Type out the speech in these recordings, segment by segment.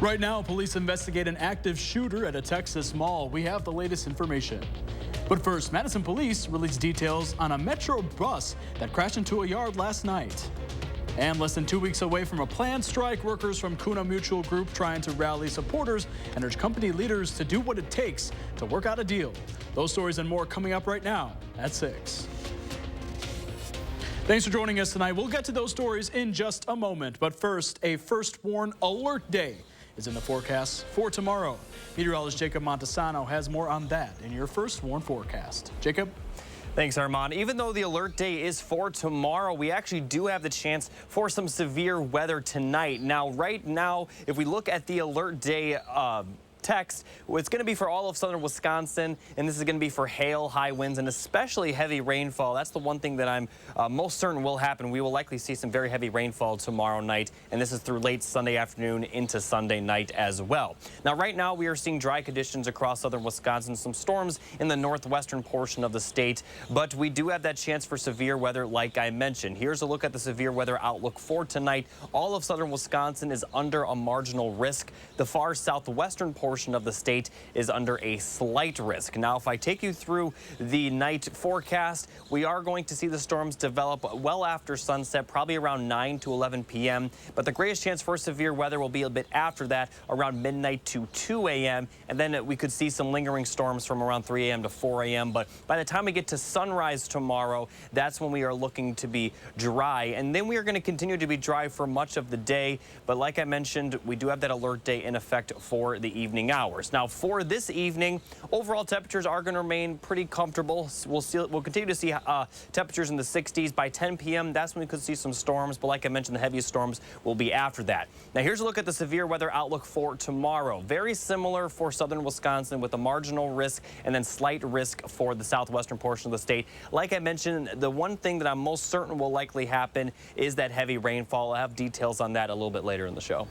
Right now, police investigate an active shooter at a Texas mall. We have the latest information. But first, Madison police released details on a Metro bus that crashed into a yard last night. And less than 2 weeks away from a planned strike, workers from Kuna Mutual Group trying to rally supporters and urge company leaders to do what it takes to work out a deal. Those stories and more coming up right now at 6. Thanks for joining us tonight. We'll get to those stories in just a moment. But first, a first warn alert day is in the forecast for tomorrow. Meteorologist Jacob Montesano has more on that in your first warn forecast. Jacob? Thanks, Armand. Even though the alert day is for tomorrow, we actually do have the chance for some severe weather tonight. Now, right now, if we look at the alert day text, it's going to be for all of southern Wisconsin, and this is going to be for hail, high winds, and especially heavy rainfall. That's the one thing that I'm most certain will happen. We will likely see some very heavy rainfall tomorrow night, and this is through late Sunday afternoon into Sunday night as well. Now, right now, we are seeing dry conditions across southern Wisconsin, some storms in the northwestern portion of the state, but we do have that chance for severe weather like I mentioned. Here's a look at the severe weather outlook for tonight. All of southern Wisconsin is under a marginal risk. The far southwestern portion of the state is under a slight risk. Now, if I take you through the night forecast, we are going to see the storms develop well after sunset, probably around 9 to 11 p.m. But the greatest chance for severe weather will be a bit after that, around midnight to 2 a.m. And then we could see some lingering storms from around 3 a.m. to 4 a.m. But by the time we get to sunrise tomorrow, that's when we are looking to be dry. And then we are going to continue to be dry for much of the day. But like I mentioned, we do have that alert day in effect for the evening hours. Now, for this evening, overall temperatures are going to remain pretty comfortable. We'll continue to see temperatures in the 60s. By 10 p.m., that's when we could see some storms. But like I mentioned, the heaviest storms will be after that. Now, here's a look at the severe weather outlook for tomorrow. Very similar for southern Wisconsin with a marginal risk and then slight risk for the southwestern portion of the state. Like I mentioned, the one thing that I'm most certain will likely happen is that heavy rainfall. I'll have details on that a little bit later in the show.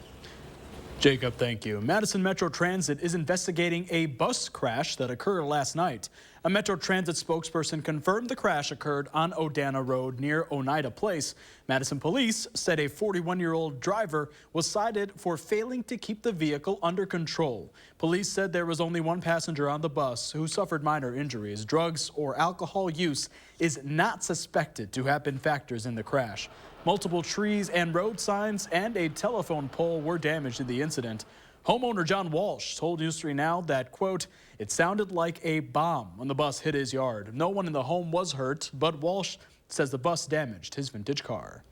Jacob, thank you. Madison Metro Transit is investigating a bus crash that occurred last night. A Metro Transit spokesperson confirmed the crash occurred on Odana Road near Oneida Place. Madison police said a 41-year-old driver was cited for failing to keep the vehicle under control. Police said there was only one passenger on the bus who suffered minor injuries. Drugs or alcohol use is not suspected to have been factors in the crash. Multiple trees and road signs and a telephone pole were damaged in the incident. Homeowner John Walsh told News 3 Now that, quote, it sounded like a bomb when the bus hit his yard. No one in the home was hurt, but Walsh says the bus damaged his vintage car.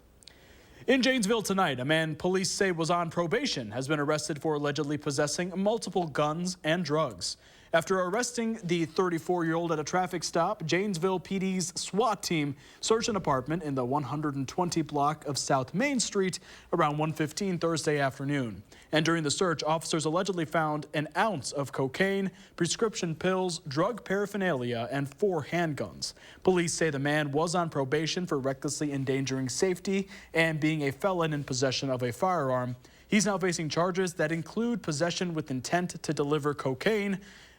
In Janesville tonight, a man police say was on probation has been arrested for allegedly possessing multiple guns and drugs. After arresting the 34-year-old at a traffic stop, Janesville PD's SWAT team searched an apartment in the 120 block of South Main Street around 1:15 Thursday afternoon. And during the search, officers allegedly found an ounce of cocaine, prescription pills, drug paraphernalia, and 4 handguns. Police say the man was on probation for recklessly endangering safety and being a felon in possession of a firearm. He's now facing charges that include possession with intent to deliver cocaine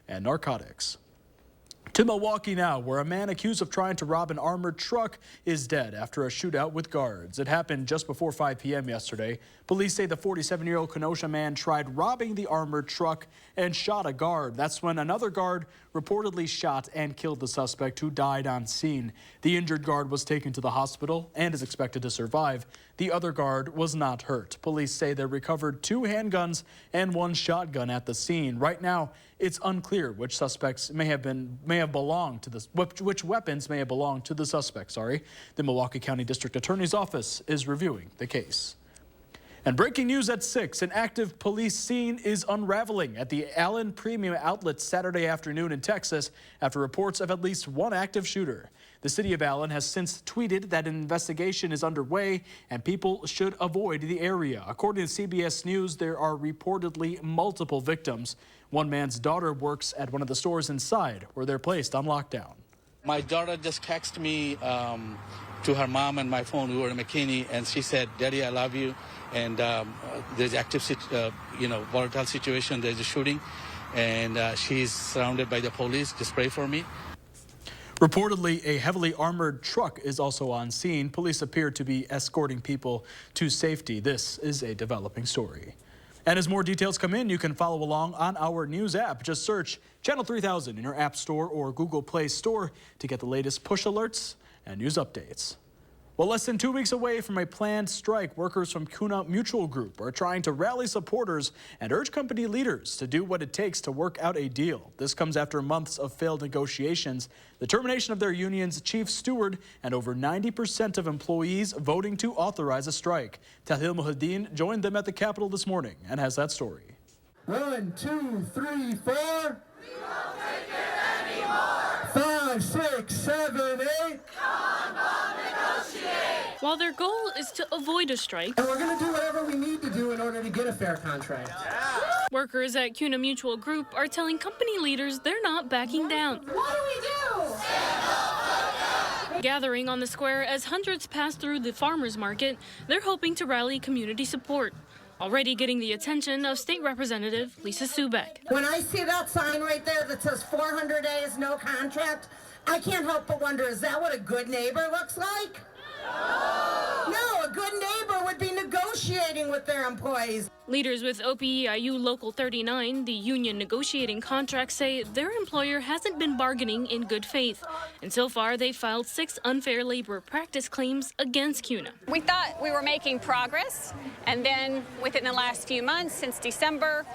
and narcotics. To Milwaukee now, where a man accused of trying to rob an armored truck is dead after a shootout with guards. It happened just before 5 p.m. yesterday. Police say the 47-year-old Kenosha man tried robbing the armored truck and shot a guard. That's when another guard reportedly shot and killed the suspect, who died on scene. The injured guard was taken to the hospital and is expected to survive. The other guard was not hurt. Police say they recovered 2 handguns and 1 shotgun at the scene. Right now, it's unclear which suspects may have belonged to this, which weapons may have belonged to the suspect. The Milwaukee County District Attorney's Office is reviewing the case. And breaking news at 6, an active police scene is unraveling at the Allen Premium Outlet Saturday afternoon in Texas after reports of at least one active shooter. The city of Allen has since tweeted that an investigation is underway and people should avoid the area. According to CBS News, there are reportedly multiple victims. One man's daughter works at one of the stores inside, where they're placed on lockdown. My daughter just texted me to her mom and my phone. We were in McKinney, and she said, "Daddy, I love you." And there's active, volatile situation. There's a shooting, and she's surrounded by the police. Just pray for me. Reportedly, a heavily armored truck is also on scene. Police appear to be escorting people to safety. This is a developing story. And as more details come in, you can follow along on our news app. Just search Channel 3000 in your App Store or Google Play Store to get the latest push alerts and news updates. Well, less than 2 weeks away from a planned strike, workers from Kuna Mutual Group are trying to rally supporters and urge company leaders to do what it takes to work out a deal. This comes after months of failed negotiations, the termination of their union's chief steward, and over 90% of employees voting to authorize a strike. Tahil Muhaddin joined them at the Capitol this morning and has that story. 1, 2, 3, 4. We won't take it anymore. 5, 6, 7, 8. While their goal is to avoid a strike, And we're going to do whatever we need to do in order to get a fair contract. workers at Kuna Mutual Group are telling company leaders they're not backing down. What do we do? Gathering on the square as hundreds pass through the farmers market, they're hoping to rally community support. Already getting the attention of State Representative Lisa Subek. When I see that sign right there that says 400 days, no contract, I can't help but wonder, is that what a good neighbor looks like? No, a good neighbor would be negotiating with their employees. Leaders with OPEIU Local 39, the union negotiating contract, say their employer hasn't been bargaining in good faith. And so far, they filed 6 unfair labor practice claims against Kuna. We thought we were making progress, and then within the last few months, since December,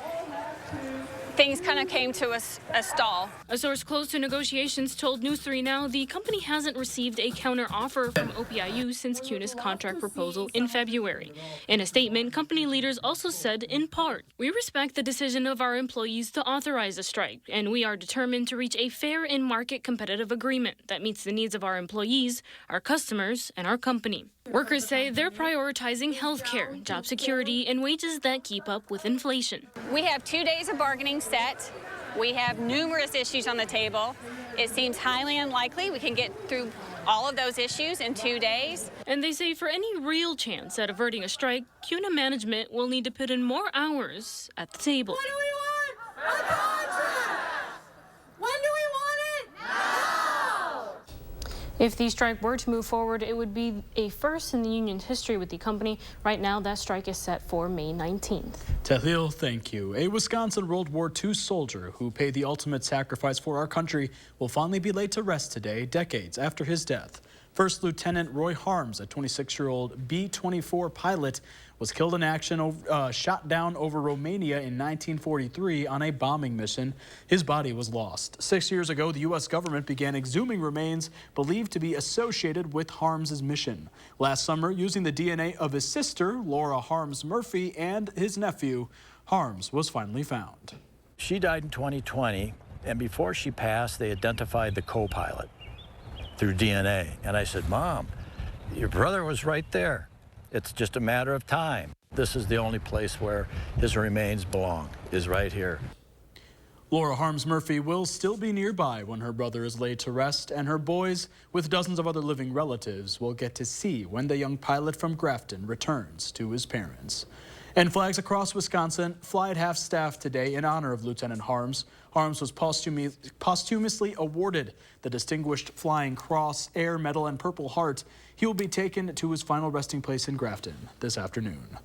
things kind of came to a stall. A source close to negotiations told News 3 Now the company hasn't received a counteroffer from OPIU since Kuna's contract proposal in February. In a statement, company leaders also said, in part, "We respect the decision of our employees to authorize a strike, and we are determined to reach a fair and market competitive agreement that meets the needs of our employees, our customers, and our company." Workers say they're prioritizing health care, job security, and wages that keep up with inflation. We have 2 days of bargaining set. We have numerous issues on the table. It seems highly unlikely we can get through all of those issues in 2 days. And they say for any real chance at averting a strike, Kuna management will need to put in more hours at the table. What do we want? A contract! When do we want it? Now! If the strike were to move forward, it would be a first in the union's history with the company. Right now, that strike is set for May 19th. Tahil, thank you. A Wisconsin World War II soldier who paid the ultimate sacrifice for our country will finally be laid to rest today, decades after his death. First Lieutenant Roy Harms, a 26-year-old B-24 pilot, was killed in action, shot down over Romania in 1943 on a bombing mission. His body was lost. 6 years ago, the U.S. government began exhuming remains believed to be associated with Harms' mission. Last summer, using the DNA of his sister, Laura Harms Murphy, and his nephew, Harms was finally found. She died in 2020, and before she passed, they identified the co-pilot through DNA. And I said, "Mom, your brother was right there. It's just a matter of time. This is the only place where his remains belong, is right here." Laura Harms Murphy will still be nearby when her brother is laid to rest, and her boys, with dozens of other living relatives, will get to see when the young pilot from Grafton returns to his parents. And flags across Wisconsin fly at half-staff today in honor of Lieutenant Harms. Harms was posthumously awarded the Distinguished Flying Cross, Air Medal, and Purple Heart. He will be taken to his final resting place in Grafton this afternoon.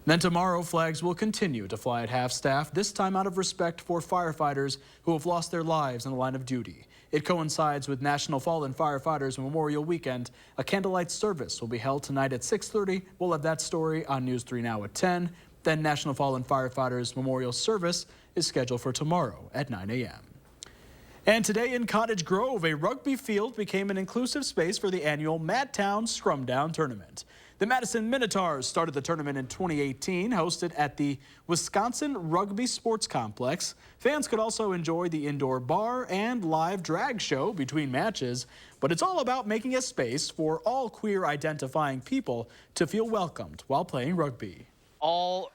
Then tomorrow, flags will continue to fly at half-staff, this time out of respect for firefighters who have lost their lives in the line of duty. It coincides with National Fallen Firefighters Memorial Weekend. A candlelight service will be held tonight at 6:30. We'll have that story on News 3 Now at 10. Then National Fallen Firefighters Memorial Service is scheduled for tomorrow at 9 a.m. And today in Cottage Grove, a rugby field became an inclusive space for the annual Madtown Scrum Down Tournament. The Madison Minotaurs started the tournament in 2018, hosted at the Wisconsin Rugby Sports Complex. Fans could also enjoy the indoor bar and live drag show between matches, but it's all about making a space for all queer identifying people to feel welcomed while playing rugby. All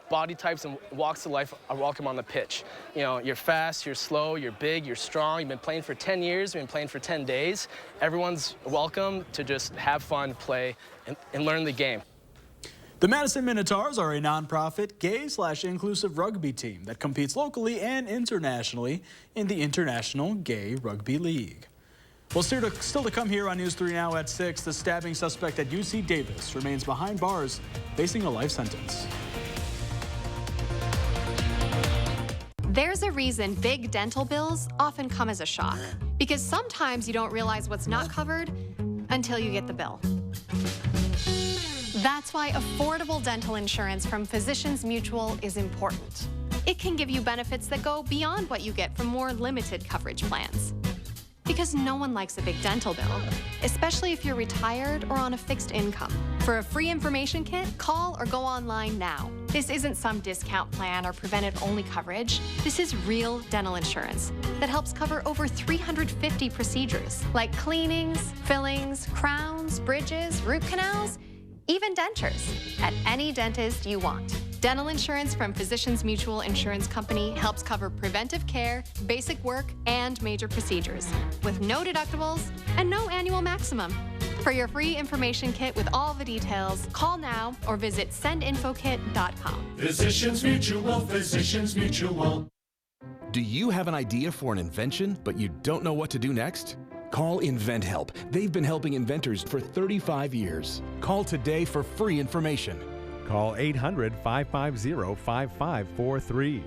body types and walks of life are welcome on the pitch. You know, you're fast, you're slow, you're big, you're strong. You've been playing for 10 years, you've been playing for 10 days. Everyone's welcome to just have fun, play, and learn the game. The Madison Minotaurs are a nonprofit gay/inclusive rugby team that competes locally and internationally in the International Gay Rugby League. Well, still to come here on News 3 Now at 6, the stabbing suspect at UC Davis remains behind bars, facing a life sentence. There's a reason big dental bills often come as a shock, because sometimes you don't realize what's not covered until you get the bill. That's why affordable dental insurance from Physicians Mutual is important. It can give you benefits that go beyond what you get from more limited coverage plans. Because no one likes a big dental bill, especially if you're retired or on a fixed income. For a free information kit, call or go online now. This isn't some discount plan or preventive-only coverage. This is real dental insurance that helps cover over 350 procedures, like cleanings, fillings, crowns, bridges, root canals, even dentures, at any dentist you want. Dental insurance from Physicians Mutual Insurance Company helps cover preventive care, basic work, and major procedures, with no deductibles and no annual maximum. For your free information kit with all the details, call now or visit sendinfokit.com. Physicians Mutual, Physicians Mutual. Do you have an idea for an invention, but you don't know what to do next? Call InventHelp. They've been helping inventors for 35 years. Call today for free information. Call 800-550-5543.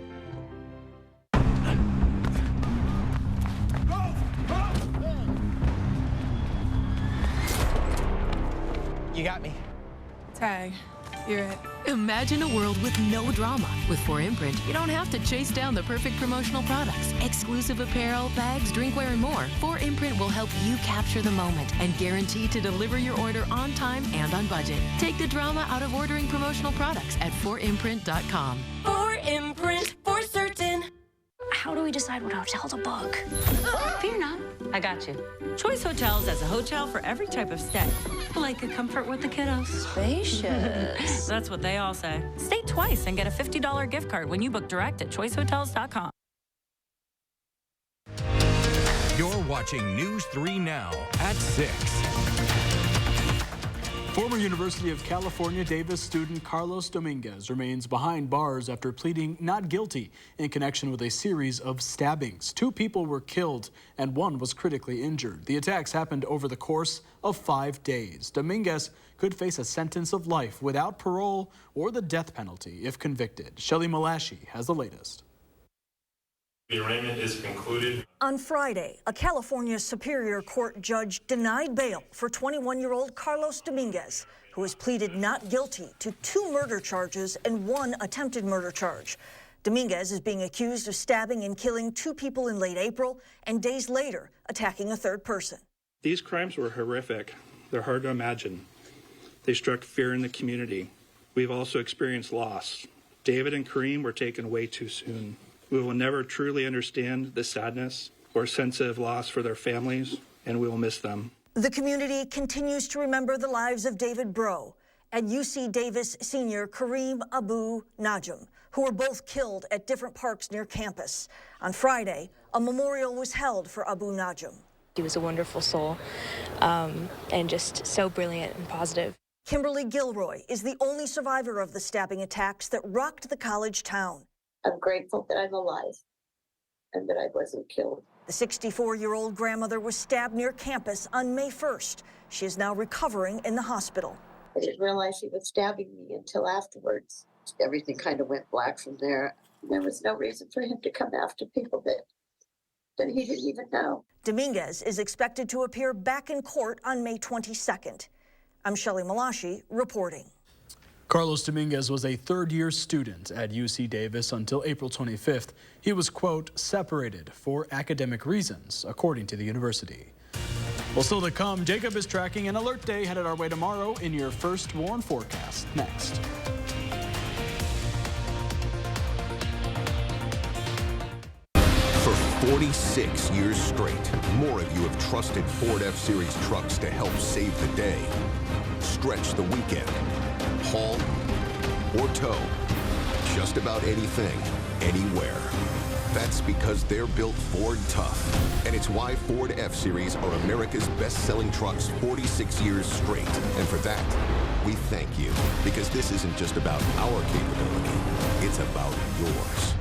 You got me. Tag, you're it. Imagine a world with no drama. With 4imprint, you don't have to chase down the perfect promotional products. Exclusive apparel, bags, drinkware, and more. 4imprint will help you capture the moment and guarantee to deliver your order on time and on budget. Take the drama out of ordering promotional products at 4imprint.com. 4imprint, for certain. How do we decide what hotel to book? Fear not. I got you. Choice Hotels has a hotel for every type of stay. Like a comfort with the kiddos. Spacious. That's what they all say. Stay twice and get a $50 gift card when you book direct at choicehotels.com. You're watching News 3 Now at 6. Former University of California Davis student Carlos Dominguez remains behind bars after pleading not guilty in connection with a series of stabbings. 2 people were killed and 1 was critically injured. The attacks happened over the course of 5 days. Dominguez could face a sentence of life without parole or the death penalty if convicted. Shelly Malashi has the latest. The arraignment is concluded. On Friday, a California Superior Court judge denied bail for 21-year-old Carlos Dominguez, who has pleaded not guilty to 2 murder charges and 1 attempted murder charge. Dominguez is being accused of stabbing and killing 2 people in late April and days later attacking a 3rd person. These crimes were horrific. They're hard to imagine. They struck fear in the community. We've also experienced loss. David and Kareem were taken way too soon. We will never truly understand the sadness or sense of loss for their families, and we will miss them. The community continues to remember the lives of David Bro and UC Davis senior Kareem Abu Najm, who were both killed at different parks near campus. On Friday, a memorial was held for Abu Najm. He was a wonderful soul and just so brilliant and positive. Kimberly Gilroy is the only survivor of the stabbing attacks that rocked the college town. I'm grateful that I'm alive and that I wasn't killed. The 64-year-old grandmother was stabbed near campus on May 1st. She is now recovering in the hospital. I didn't realize he was stabbing me until afterwards. Everything kind of went black from there. There was no reason for him to come after people that he didn't even know. Dominguez is expected to appear back in court on May 22nd. I'm Shelly Malashi reporting. Carlos Dominguez was a 3rd-year student at UC Davis until April 25th. He was, quote, separated for academic reasons, according to the university. Well, still to come, Jacob is tracking an alert day headed our way tomorrow in your first WARN forecast. Next. For 46 years straight, more of you have trusted Ford F-Series trucks to help save the day, stretch the weekend, haul or tow, just about anything, anywhere. That's because they're built Ford tough. And it's why Ford F-Series are America's best-selling trucks 46 years straight. And for that, we thank you. Because this isn't just about our capability, it's about yours.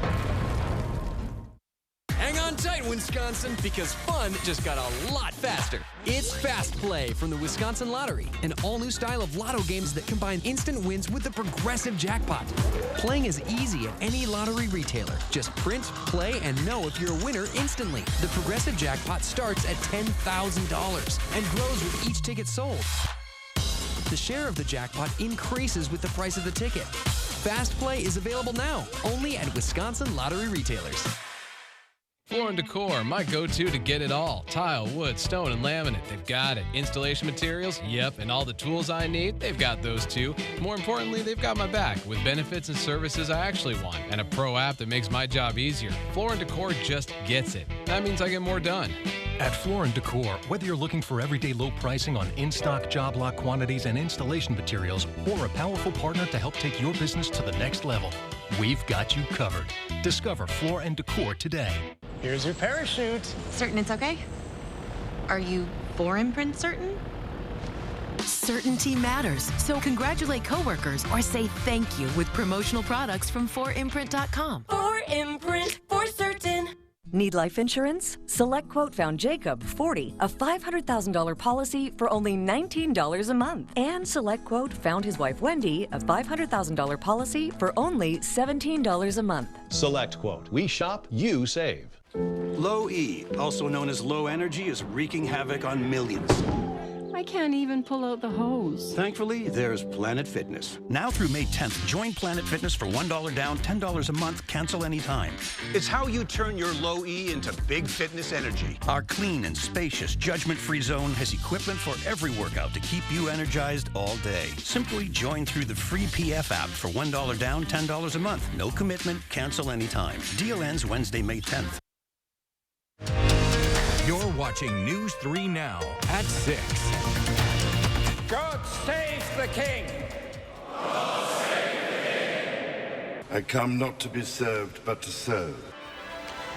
Hang on tight, Wisconsin, because fun just got a lot faster. It's Fast Play from the Wisconsin Lottery, an all-new style of lotto games that combine instant wins with the progressive jackpot. Playing is easy at any lottery retailer. Just print, play, and know if you're a winner instantly. The progressive jackpot starts at $10,000 and grows with each ticket sold. The share of the jackpot increases with the price of the ticket. Fast Play is available now, only at Wisconsin lottery retailers. Floor & Decor, my go-to to get it all. Tile, wood, stone, and laminate, they've got it. Installation materials, yep, and all the tools I need, they've got those too. More importantly, they've got my back with benefits and services I actually want, and a pro app that makes my job easier. Floor & Decor just gets it. That means I get more done. At Floor & Decor, whether you're looking for everyday low pricing on in-stock job lot quantities and installation materials, or a powerful partner to help take your business to the next level, we've got you covered. Discover Floor & Decor today. Here's your parachute. Certain it's okay? Are you for Imprint certain? Certainty matters, so congratulate coworkers or say thank you with promotional products from 4imprint.com. For Imprint, for certain. Need life insurance? SelectQuote found Jacob, 40, a $500,000 policy for only $19 a month. And SelectQuote found his wife, Wendy, a $500,000 policy for only $17 a month. SelectQuote. We shop, you save. Low E, also known as low energy, is wreaking havoc on millions. I can't even pull out the hose. Thankfully, there's Planet Fitness. Now through May 10th, join Planet Fitness for $1 down, $10 a month, cancel anytime. It's how you turn your low E into big fitness energy. Our clean and spacious, judgment-free zone has equipment for every workout to keep you energized all day. Simply join through the free PF app for $1 down, $10 a month. No commitment, cancel anytime. Deal ends Wednesday, May 10th. You're watching News 3 Now at 6. God save the king! God save the king! I come not to be served, but to serve.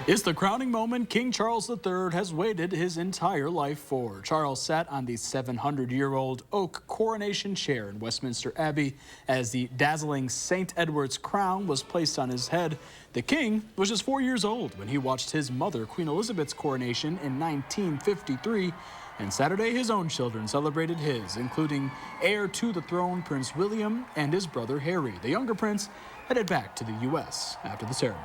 It's the crowning moment King Charles III has waited his entire life for. Charles sat on the 700-year-old oak coronation chair in Westminster Abbey as the dazzling St. Edward's crown was placed on his head. The king was just 4 years old when he watched his mother, Queen Elizabeth's coronation in 1953. And Saturday, his own children celebrated his, including heir to the throne Prince William and his brother Harry. The younger prince headed back to the U.S. after the ceremony.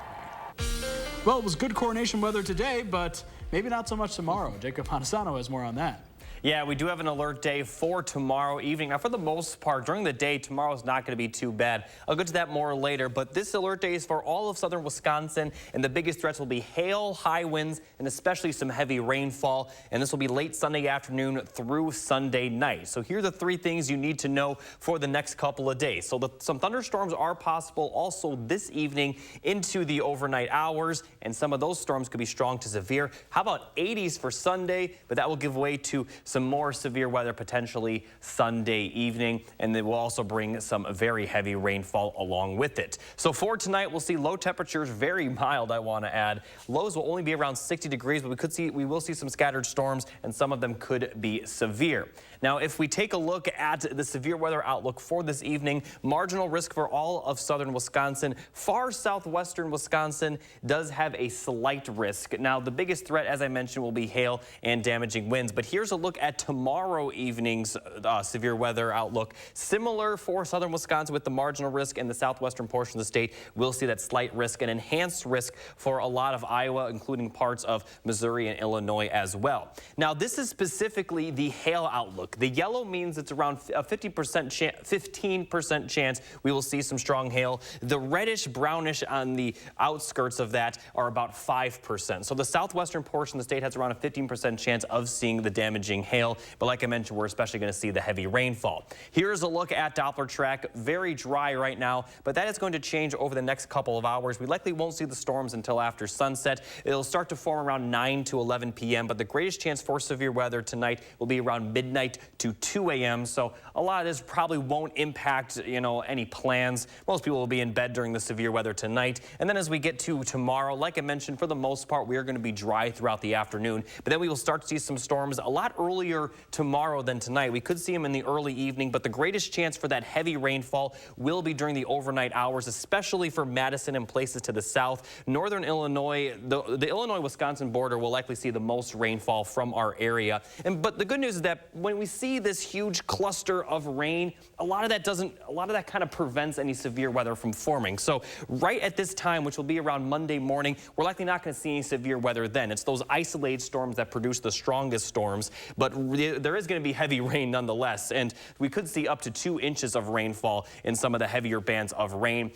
Well, it was good coronation weather today, but maybe not so much tomorrow. Jacob Montesano has more on that. Yeah, we do have an alert day for tomorrow evening. Now, for the most part, during the day, tomorrow's not going to be too bad. I'll get to that more later, but this alert day is for all of southern Wisconsin, and the biggest threats will be hail, high winds, and especially some heavy rainfall, and this will be late Sunday afternoon through Sunday night. So here are the three things you need to know for the next couple of days. So some thunderstorms are possible also this evening into the overnight hours, and some of those storms could be strong to severe. How about 80s for Sunday, but that will give way to some more severe weather potentially Sunday evening, and they will also bring some very heavy rainfall along with it. So for tonight, we'll see low temperatures, very mild, I want to add. Lows will only be around 60 degrees, but we will see some scattered storms, and some of them could be severe. Now, if we take a look at the severe weather outlook for this evening, marginal risk for all of southern Wisconsin. Far southwestern Wisconsin does have a slight risk. Now, the biggest threat, as I mentioned, will be hail and damaging winds. But here's a look at tomorrow evening's severe weather outlook. Similar for southern Wisconsin with the marginal risk, in the southwestern portion of the state, we'll see that slight risk and enhanced risk for a lot of Iowa, including parts of Missouri and Illinois as well. Now, this is specifically the hail outlook. The yellow means it's around a 15% chance we will see some strong hail. The reddish brownish on the outskirts of that are about 5%. So the southwestern portion of the state has around a 15% chance of seeing the damaging hail. But like I mentioned, we're especially going to see the heavy rainfall. Here's a look at Doppler track. Very dry right now, but that is going to change over the next couple of hours. We likely won't see the storms until after sunset. It'll start to form around 9 to 11 p.m., but the greatest chance for severe weather tonight will be around midnight to 2 a.m. So a lot of this probably won't impact, any plans. Most people will be in bed during the severe weather tonight. And then as we get to tomorrow, like I mentioned, for the most part, we are going to be dry throughout the afternoon. But then we will start to see some storms a lot earlier earlier tomorrow than tonight. We could see them in the early evening, but the greatest chance for that heavy rainfall will be during the overnight hours, especially for Madison and places to the south. Northern Illinois, the Illinois-Wisconsin border will likely see the most rainfall from our area. But the good news is that when we see this huge cluster of rain, a lot of that kind of prevents any severe weather from forming. So right at this time, which will be around Monday morning, we're likely not going to see any severe weather then. It's those isolated storms that produce the strongest storms, but there is going to be heavy rain nonetheless, and we could see up to 2 inches of rainfall in some of the heavier bands of rain.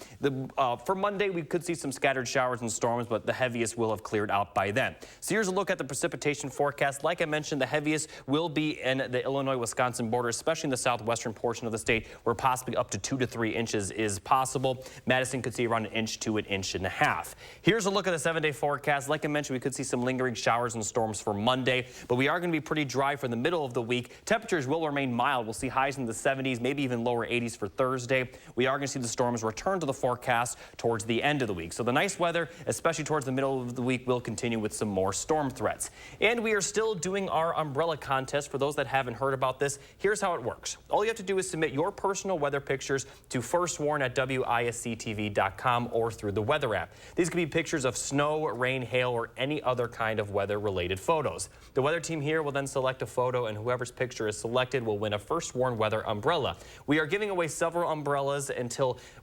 For Monday, we could see some scattered showers and storms, but the heaviest will have cleared out by then. So here's a look at the precipitation forecast. Like I mentioned, the heaviest will be in the Illinois-Wisconsin border, especially in the southwestern portion of the state, where possibly up to 2 to 3 inches is possible. Madison could see around 1 inch to 1.5 inches. Here's a look at the 7-day forecast. Like I mentioned, we could see some lingering showers and storms for Monday, but we are going to be pretty dry for the middle of the week. Temperatures will remain mild. We'll see highs in the 70s, maybe even lower 80s for Thursday. We are going to see the storms return to the forecast towards the end of the week. So the nice weather, especially towards the middle of the week, will continue with some more storm threats. And we are still doing our umbrella contest. For those that haven't heard about this, here's how it works. All you have to do is submit your personal weather pictures to firstwarn@WISC-TV.com or through the weather app. These could be pictures of snow, rain, hail, or any other kind of weather-related photos. The weather team here will then select a photo, and whoever's picture is selected will win a First Warn weather umbrella. We are giving away several umbrellas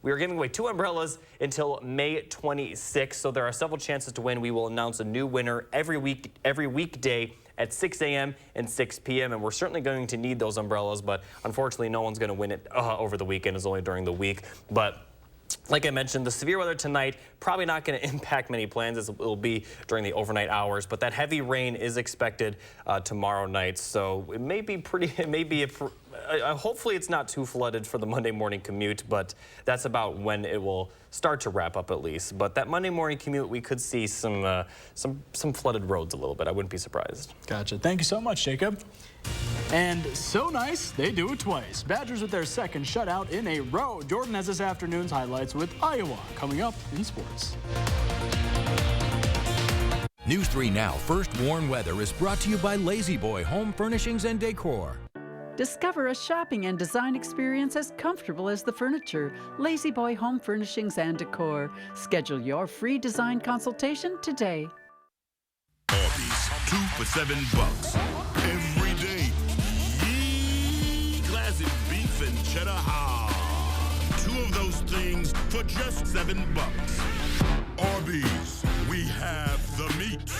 we are giving away 2 umbrellas until May 26th, so there are several chances to win. We will announce a new winner every weekday at 6 a.m. and 6 p.m. and we're certainly going to need those umbrellas, but unfortunately no one's going to win it over the weekend. It's only during the week. But like I mentioned, the severe weather tonight probably not going to impact many plans, as it will be during the overnight hours, but that heavy rain is expected tomorrow night, so it may be hopefully it's not too flooded for the Monday morning commute, but that's about when it will start to wrap up at least. But that Monday morning commute, we could see some flooded roads a little bit. I wouldn't be surprised. Gotcha. Thank you so much, Jacob. And so nice, they do it twice. Badgers with their second shutout in a row. Jordan has this afternoon's highlights with Iowa coming up in sports. News 3 Now First Warn Weather is brought to you by Lazy Boy Home Furnishings and Decor. Discover a shopping and design experience as comfortable as the furniture. Lazy Boy Home Furnishings and Decor. Schedule your free design consultation today. Arby's, 2 for $7 every day. Classic beef and cheddar hot. 2 of those things for just $7. Arby's, we have the meat.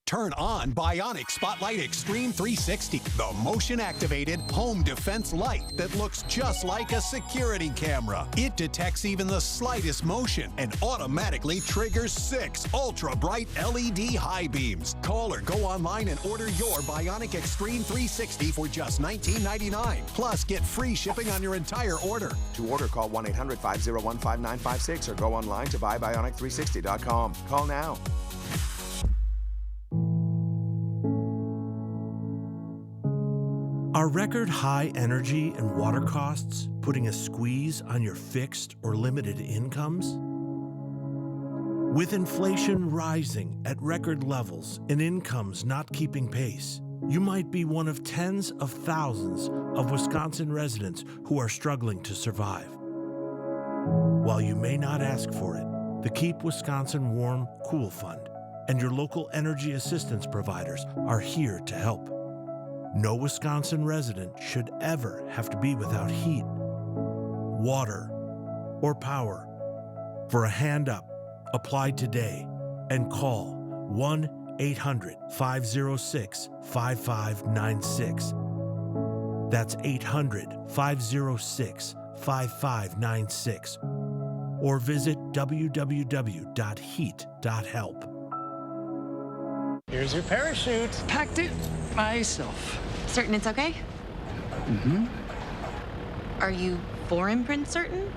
Turn on Bionic Spotlight Extreme 360, the motion-activated home defense light that looks just like a security camera. It detects even the slightest motion and automatically triggers 6 ultra-bright LED high beams. Call or go online and order your Bionic Extreme 360 for just $19.99. Plus, get free shipping on your entire order. To order, call 1-800-501-5956 or go online to buybionic360.com. Call now. Are record high energy and water costs putting a squeeze on your fixed or limited incomes? With inflation rising at record levels and incomes not keeping pace, you might be one of tens of thousands of Wisconsin residents who are struggling to survive. While you may not ask for it, the Keep Wisconsin Warm Cool Fund and your local energy assistance providers are here to help. No Wisconsin resident should ever have to be without heat, water, or power. For a hand up, apply today and call 1-800-506-5596. That's 800-506-5596. Or visit www.heat.help. Here's your parachute. Packed it myself. Certain it's okay? Mm-hmm. Are you for imprint certain?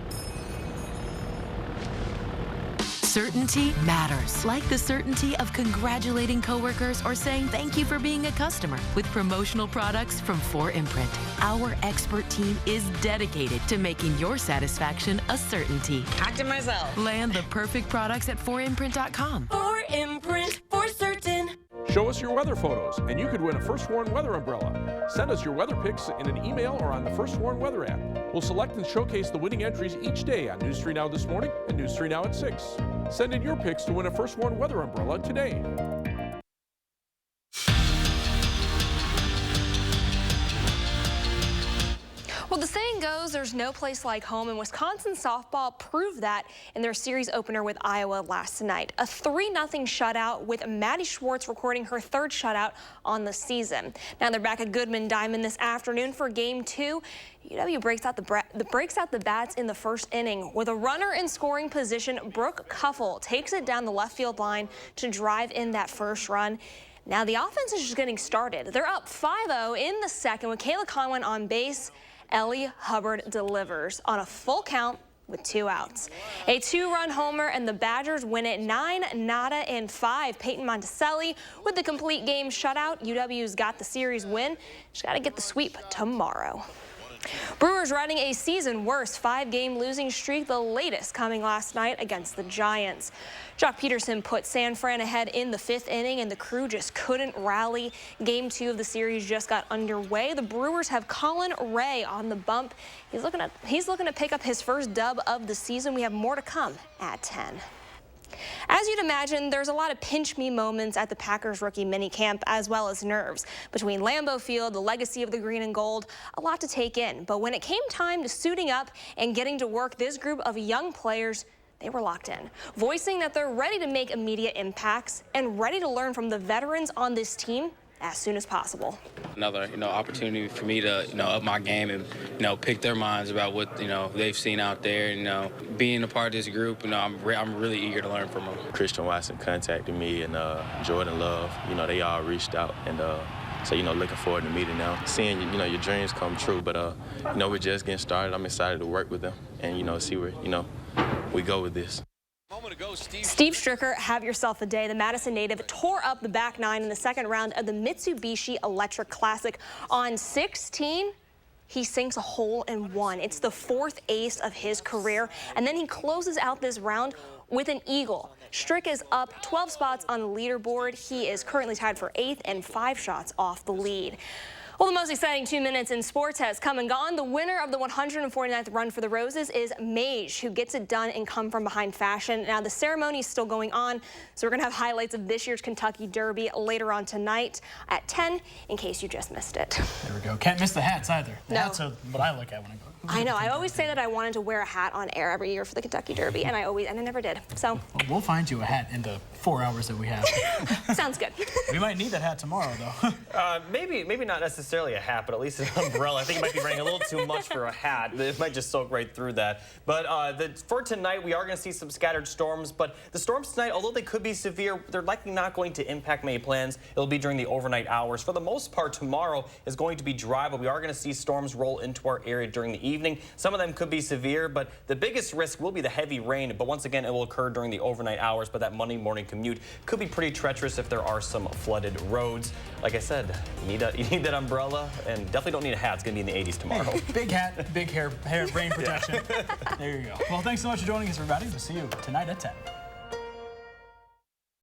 Certainty matters, like the certainty of congratulating coworkers or saying thank you for being a customer with promotional products from 4imprint. Our expert team is dedicated to making your satisfaction a certainty. Packed it myself. Land the perfect products at 4imprint.com. 4imprint, for certain. Show us your weather photos, and you could win a First Warn weather umbrella. Send us your weather pics in an email or on the First Warn Weather app. We'll select and showcase the winning entries each day on News 3 Now this morning and News 3 Now at 6. Send in your picks to win a First Warn Weather umbrella today. Well, the saying goes, there's no place like home, and Wisconsin softball proved that in their series opener with Iowa last night. A 3-0 shutout with Maddie Schwartz recording her 3rd shutout on the season. Now they're back at Goodman Diamond this afternoon for Game 2. UW breaks out the bats in the 1st inning. With a runner in scoring position, Brooke Kuffel takes it down the left field line to drive in that 1st run. Now the offense is just getting started. They're up 5-0 in the 2nd with Kayla Conwin on base. Ellie Hubbard delivers on a full count with 2 outs. A 2-run homer, and the Badgers win it 9-5. Peyton Monticelli with the complete game shutout. UW's got the series win. Just got to get the sweep tomorrow. Brewers riding a season-worst 5-game losing streak, the latest coming last night against the Giants. Jock Peterson put San Fran ahead in the 5th inning, and the crew just couldn't rally. Game 2 of the series just got underway. The Brewers have Colin Ray on the bump. He's looking to pick up his 1st dub of the season. We have more to come at 10. As you'd imagine, there's a lot of pinch-me moments at the Packers rookie minicamp, as well as nerves. Between Lambeau Field, the legacy of the green and gold, a lot to take in. But when it came time to suiting up and getting to work, this group of young players, they were locked in, voicing that they're ready to make immediate impacts and ready to learn from the veterans on this team as soon as possible. Another, opportunity for me to, up my game and, pick their minds about what, they've seen out there. Being a part of this group, I'm really eager to learn from them. Christian Watson contacted me, and Jordan Love, they all reached out, and so, looking forward to meeting them, seeing, your dreams come true. But, we're just getting started. I'm excited to work with them and, see where, we go with this. Steve Stricker, have yourself a day. The Madison native tore up the back 9 in the 2nd round of the Mitsubishi Electric Classic. On 16, he sinks a hole in 1. It's the 4th ace of his career, and then he closes out this round with an eagle. Strick is up 12 spots on the leaderboard. He is currently tied for 8th and 5 shots off the lead. Well, the most exciting 2 minutes in sports has come and gone. The winner of the 149th Run for the Roses is Mage, who gets it done in come-from-behind fashion. Now, the ceremony is still going on, so we're going to have highlights of this year's Kentucky Derby later on tonight at 10, in case you just missed it. There we go. Can't miss the hats either. No. Hats are what I look at when I go. I know. I always say that I wanted to wear a hat on air every year for the Kentucky Derby, and I never did. So well, we'll find you a hat in the 4 hours that we have. Sounds good. We might need that hat tomorrow, though. Maybe not necessarily a hat, but at least an umbrella. I think it might be raining a little too much for a hat. It might just soak right through that. But for tonight, we are going to see some scattered storms. But the storms tonight, although they could be severe, they're likely not going to impact many plans. It'll be during the overnight hours. For the most part, tomorrow is going to be dry, but we are going to see storms roll into our area during the evening. Some of them could be severe, but the biggest risk will be the heavy rain. But once again, it will occur during the overnight hours. But that Monday morning commute could be pretty treacherous if there are some flooded roads. Like I said, you need that umbrella, and definitely don't need a hat. It's going to be in the 80s tomorrow. Big hat, big hair, rain protection. There you go. Well, thanks so much for joining us, everybody. We'll see you tonight at 10.